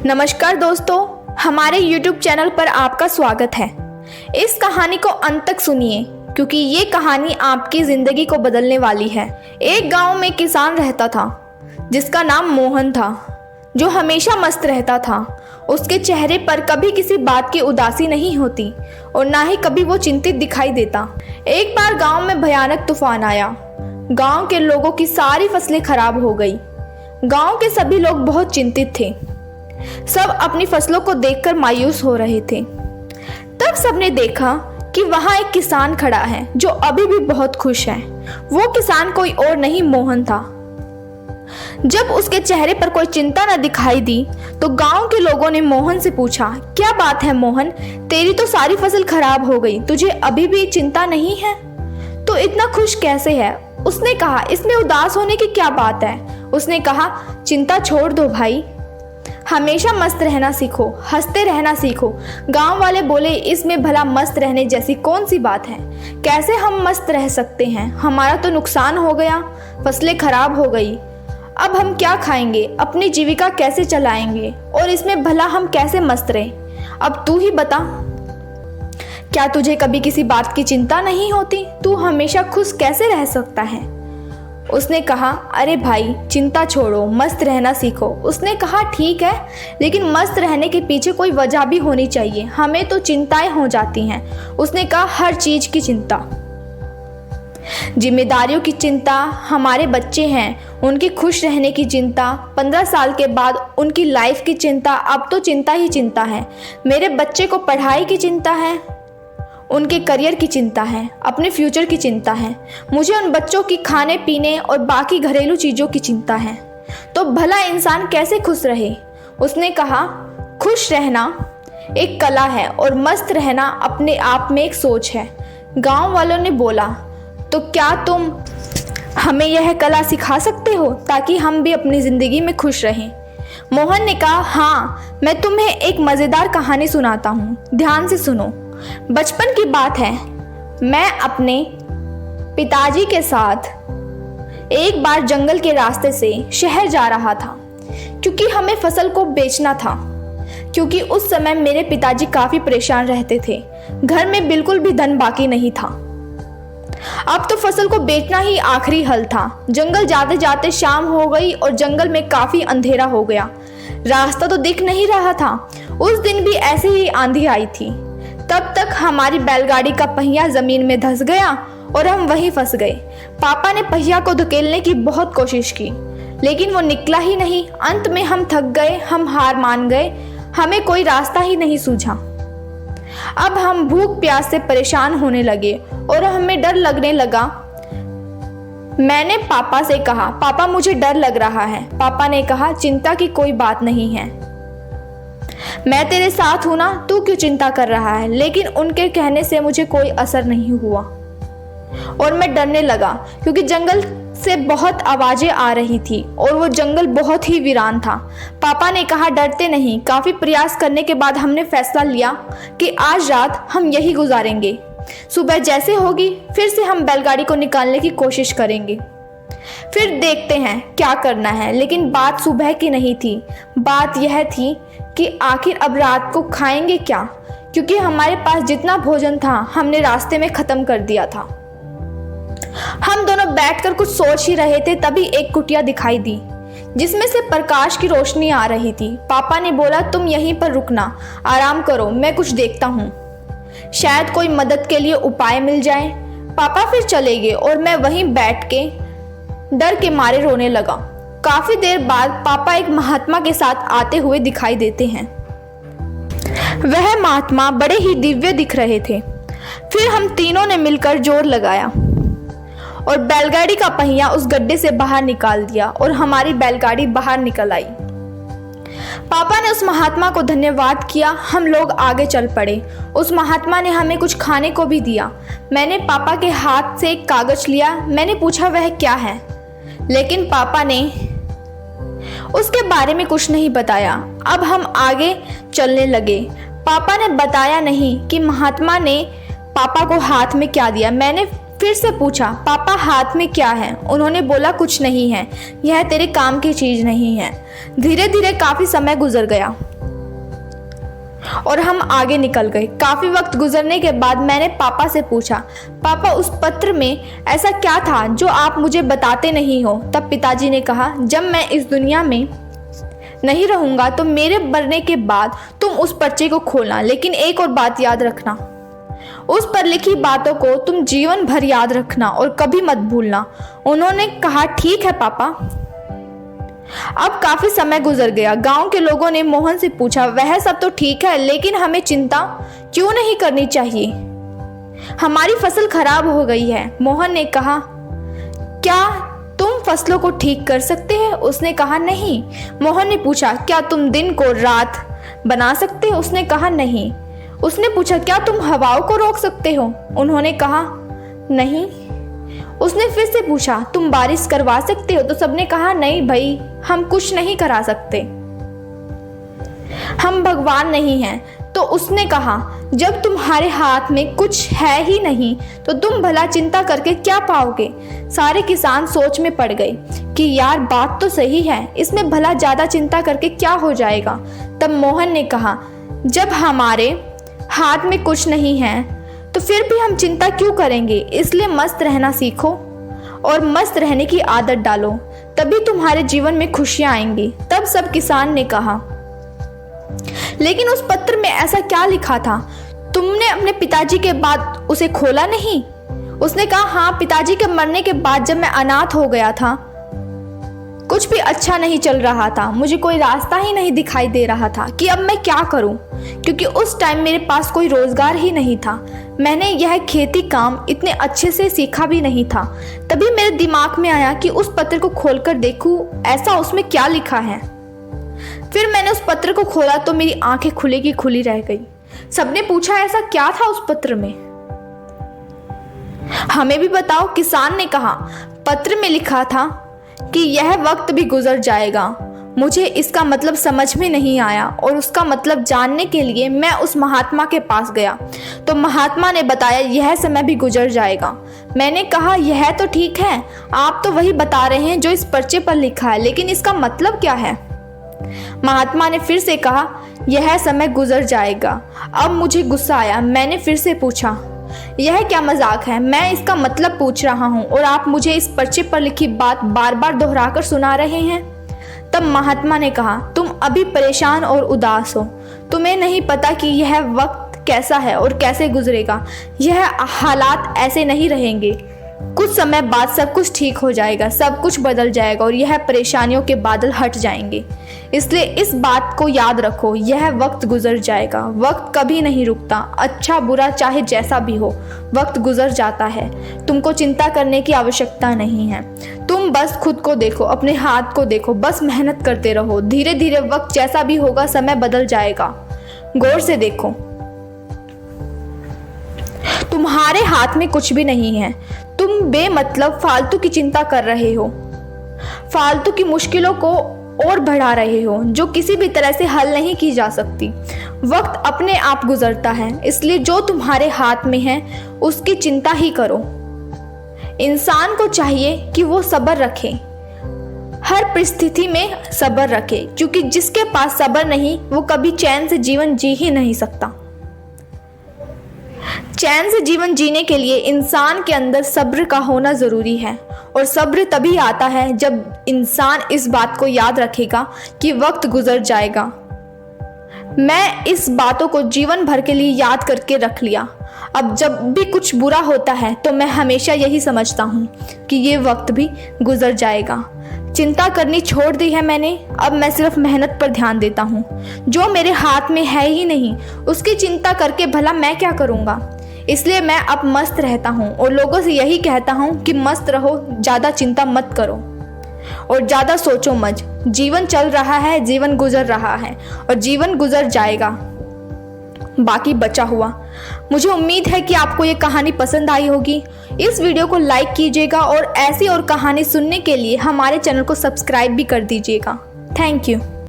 नमस्कार दोस्तों, हमारे YouTube चैनल पर आपका स्वागत है। इस कहानी को अंत तक सुनिए क्योंकि ये कहानी आपकी जिंदगी को बदलने वाली है। एक गांव में किसान रहता था जिसका नाम मोहन था, जो हमेशा मस्त रहता था। उसके चेहरे पर कभी किसी बात की उदासी नहीं होती और ना ही कभी वो चिंतित दिखाई देता। एक बार गांव में भयानक तूफान आया। गांव के लोगों की सारी फसलें खराब हो गई। गांव के सभी लोग बहुत चिंतित थे। सब अपनी फसलों को देखकर मायूस हो रहे थे। तब सबने देखा कि वहां एक किसान खड़ा है जो अभी भी बहुत खुश है। वो किसान कोई और नहीं, मोहन था। जब उसके चेहरे पर कोई चिंता न दिखाई दी तो गांव के लोगों ने मोहन से पूछा, क्या बात है मोहन, तेरी तो सारी फसल खराब हो गई, तुझे अभी भी चिंता नहीं है? तो इतना खुश कैसे है? उसने कहा, इसमें उदास होने की क्या बात है? उसने कहा, चिंता छोड़ दो भाई, हमेशा मस्त रहना सीखो, हंसते रहना सीखो। गांव वाले बोले, इसमें भला मस्त रहने जैसी कौन सी बात है? कैसे हम मस्त रह सकते हैं? हमारा तो नुकसान हो गया, फसलें खराब हो गई। अब हम क्या खाएंगे, अपनी जीविका कैसे चलाएंगे और इसमें भला हम कैसे मस्त रहें? अब तू ही बता, क्या तुझे कभी किसी बात की चिंता नहीं होती? तू हमेशा खुश कैसे रह सकता है? उसने कहा, अरे भाई चिंता छोड़ो, मस्त रहना सीखो। उसने कहा, ठीक है, लेकिन मस्त रहने के पीछे कोई वजह भी होनी चाहिए, हमें तो चिंताएं हो जाती हैं। उसने कहा, हर चीज की चिंता, जिम्मेदारियों की चिंता, हमारे बच्चे हैं उनकी खुश रहने की चिंता, 15 साल के बाद उनकी लाइफ की चिंता, अब तो चिंता ही चिंता है। मेरे बच्चे को पढ़ाई की चिंता है, उनके करियर की चिंता है, अपने फ्यूचर की चिंता है, मुझे उन बच्चों की खाने पीने और बाकी घरेलू चीज़ों की चिंता है। तो भला इंसान कैसे खुश रहे? उसने कहा, खुश रहना एक कला है और मस्त रहना अपने आप में एक सोच है। गांव वालों ने बोला, तो क्या तुम हमें यह कला सिखा सकते हो ताकि हम भी अपनी ज़िंदगी में खुश रहें? मोहन ने कहा, हाँ, मैं तुम्हें एक मज़ेदार कहानी सुनाता हूँ, ध्यान से सुनो। बचपन की बात है, मैं अपने पिताजी के साथ एक बार जंगल के रास्ते से शहर जा रहा था क्योंकि हमें फसल को बेचना था। क्योंकि उस समय मेरे पिताजी काफी परेशान रहते थे, घर में बिल्कुल भी धन बाकी नहीं था। अब तो फसल को बेचना ही आखिरी हल था। जंगल जाते जाते शाम हो गई और जंगल में काफी अंधेरा हो गया, रास्ता तो दिख नहीं रहा था। उस दिन भी ऐसे ही आंधी आई थी। तब तक हमारी बैलगाड़ी का पहिया जमीन में धंस गया और हम वहीं फंस गए। पापा ने पहिया को धकेलने की बहुत कोशिश की लेकिन वो निकला ही नहीं। अंत में हम थक गए, हम हार मान गए, हमें कोई रास्ता ही नहीं सूझा। अब हम भूख प्यास से परेशान होने लगे और हमें डर लगने लगा। मैंने पापा से कहा, पापा मुझे डर लग रहा है। पापा ने कहा, चिंता की कोई बात नहीं है, मैं तेरे साथ हूं ना, तू क्यों चिंता कर रहा है? लेकिन उनके कहने से मुझे कोई असर नहीं हुआ और मैं डरने लगा क्योंकि जंगल से बहुत आवाजें आ रही थी और वो जंगल बहुत ही वीरान था। पापा ने कहा, डरते नहीं। काफी प्रयास करने के बाद हमने फैसला लिया कि आज रात हम यही गुजारेंगे, सुबह जैसे होगी फिर से हम बैलगाड़ी को निकालने की कोशिश करेंगे, फिर देखते हैं क्या करना है। लेकिन बात सुबह की नहीं थी, बात यह थी कि आखिर अब रात को खाएंगे क्या, क्योंकि हमारे पास जितना भोजन था हमने रास्ते में खत्म कर दिया था। हम दोनों बैठकर कुछ सोच ही रहे थे, तभी एक कुटिया दिखाई दी जिसमें से प्रकाश की रोशनी आ रही थी। पापा ने बोला, तुम यहीं पर रुकना, आराम करो, मैं कुछ देखता हूँ, शायद कोई मदद के लिए उपाय मिल जाए। पापा फिर चले गए और मैं वहीं बैठ के डर के मारे रोने लगा। काफी देर बाद पापा एक महात्मा के साथ आते हुए दिखाई देते हैं। वह महात्मा बड़े ही दिव्य दिख रहे थे। फिर हम तीनों ने मिलकर जोर लगाया और बैलगाड़ी का पहिया उस गड्ढे से बाहर निकाल दिया और हमारी बैलगाड़ी बाहर निकल आई। पापा ने उस महात्मा को धन्यवाद किया। हम लोग आगे चल पड़े। उस महात्मा ने हमें कुछ खाने को भी दिया। मैंने पापा के हाथ से एक कागज लिया। मैंने पूछा, वह क्या है? लेकिन पापा ने उसके बारे में कुछ नहीं बताया। अब हम आगे चलने लगे। पापा ने बताया नहीं कि महात्मा ने पापा को हाथ में क्या दिया। मैंने फिर से पूछा, पापा हाथ में क्या है? उन्होंने बोला, कुछ नहीं है, यह तेरे काम की चीज नहीं है। धीरे धीरे काफी समय गुजर गया। और हम आगे निकल गए। काफ़ी वक्त गुजरने के बाद मैंने पापा से पूछा, पापा उस पत्र में ऐसा क्या था जो आप मुझे बताते नहीं हो? तब पिताजी ने कहा, जब मैं इस दुनिया में नहीं रहूँगा तो मेरे मरने के बाद तुम उस पर्चे को खोलना, लेकिन एक और बात याद रखना, उस पर लिखी बातों को तुम जीवन भर याद रखना और कभी मत भूलना। उन्होंने कहा, ठीक है पापा। अब काफी समय गुजर गया। गांव के लोगों ने मोहन से पूछा, वह सब तो ठीक है, लेकिन हमें चिंता क्यों नहीं करनी चाहिए? हमारी फसल खराब हो गई है। मोहन ने कहा, क्या तुम फसलों को ठीक कर सकते हैं? उसने कहा, नहीं। मोहन ने पूछा, क्या तुम दिन को रात बना सकते हो? उसने कहा, नहीं। उसने पूछा, क्या तुम हवाओं को रोक सकते हो? उन्होंने कहा, नहीं। उसने फिर से पूछा, तुम बारिश करवा सकते हो? तो सबने कहा, नहीं भाई, हम कुछ नहीं करा सकते, हम भगवान नहीं हैं। तो उसने कहा, जब तुम्हारे हाथ में कुछ है ही नहीं तो तुम भला चिंता करके क्या पाओगे? सारे किसान सोच में पड़ गए कि यार बात तो सही है, इसमें भला ज्यादा चिंता करके क्या हो जाएगा। तब मोहन ने कहा, जब हमारे हाथ में कुछ नहीं है तो फिर भी हम चिंता क्यों करेंगे? इसलिए मस्त रहना सीखो और मस्त रहने की आदत डालो, तभी तुम्हारे जीवन में खुशियां आएंगी। तब सब किसान ने कहा, लेकिन उस पत्र में ऐसा क्या लिखा था? तुमने अपने पिताजी के बाद उसे खोला नहीं? उसने कहा, हाँ, पिताजी के मरने के बाद जब मैं अनाथ हो गया था, कुछ भी अच्छा नहीं चल रहा था, मुझे कोई रास्ता ही नहीं दिखाई दे रहा था कि अब मैं क्या करूं, क्योंकि उस टाइम मेरे पास कोई रोजगार ही नहीं था। मैंने यह खेती काम इतने अच्छे से सीखा भी नहीं था। तभी मेरे दिमाग में आया कि उस पत्र को खोलकर देखूं, ऐसा उसमें क्या लिखा है। फिर मैंने उस पत्र को खोला तो मेरी आंखें खुली की खुली रह गई। सबने पूछा, ऐसा क्या था उस पत्र में? हमें भी बताओ। किसान ने कहा, पत्र में लिखा था कि यह वक्त भी गुजर जाएगा। मुझे इसका मतलब समझ में नहीं आया और उसका मतलब जानने के लिए मैं उस महात्मा के पास गया तो महात्मा ने बताया, यह समय भी गुजर जाएगा। मैंने कहा, यह तो ठीक है, आप तो वही बता रहे हैं जो इस पर्चे पर लिखा है, लेकिन इसका मतलब क्या है? महात्मा ने फिर से कहा, यह समय गुजर जाएगा। अब मुझे गुस्सा आया। मैंने फिर से पूछा, यह क्या मजाक है? मैं इसका मतलब पूछ रहा हूँ और आप मुझे इस पर्चे पर लिखी बात बार बार दोहराकर सुना रहे हैं। तब महात्मा ने कहा, तुम अभी परेशान और उदास हो, तुम्हें नहीं पता कि यह वक्त कैसा है और कैसे गुजरेगा। यह हालात ऐसे नहीं रहेंगे, कुछ समय बाद सब कुछ ठीक हो जाएगा, सब कुछ बदल जाएगा और यह परेशानियों के बादल हट जाएंगे। इसलिए इस बात को याद रखो, यह वक्त गुजर जाएगा। वक्त कभी नहीं रुकता, अच्छा बुरा चाहे जैसा भी हो, वक्त गुजर जाता है। तुमको चिंता करने की आवश्यकता नहीं है। तुम बस खुद को देखो, अपने हाथ को देखो, बस मेहनत करते रहो। धीरे धीरे वक्त जैसा भी होगा, समय बदल जाएगा। गौर से देखो, तुम्हारे हाथ में कुछ भी नहीं है। तुम बेमतलब फालतू की चिंता कर रहे हो, फालतू की मुश्किलों को और बढ़ा रहे हो जो किसी भी तरह से हल नहीं की जा सकती। वक्त अपने आप गुजरता है, इसलिए जो तुम्हारे हाथ में है उसकी चिंता ही करो। इंसान को चाहिए कि वो सब्र रखे, हर परिस्थिति में सब्र रखे, क्योंकि जिसके पास सब्र नहीं वो कभी चैन से जीवन जी ही नहीं सकता। चैन से जीवन जीने के लिए इंसान के अंदर सब्र का होना जरूरी है, और सब्र तभी आता है जब इंसान इस बात को याद रखेगा कि वक्त गुजर जाएगा। मैं इस बातों को जीवन भर के लिए याद करके रख लिया। अब जब भी कुछ बुरा होता है तो मैं हमेशा यही समझता हूँ कि ये वक्त भी गुजर जाएगा। चिंता करनी छोड़ दी है मैंने, अब मैं सिर्फ मेहनत पर ध्यान देता हूँ। जो मेरे हाथ में है ही नहीं उसकी चिंता करके भला मैं क्या करूँगा। इसलिए मैं अब मस्त रहता हूँ और लोगों से यही कहता हूँ कि मस्त रहो, ज़्यादा चिंता मत करो और ज़्यादा सोचो मत। जीवन चल रहा है, जीवन गुजर रहा है और जीवन गुजर जाएगा, बाकी बचा हुआ। मुझे उम्मीद है कि आपको ये कहानी पसंद आई होगी। इस वीडियो को लाइक कीजिएगा और ऐसी और कहानी सुनने के लिए हमारे चैनल को सब्सक्राइब भी कर दीजिएगा। Thank you.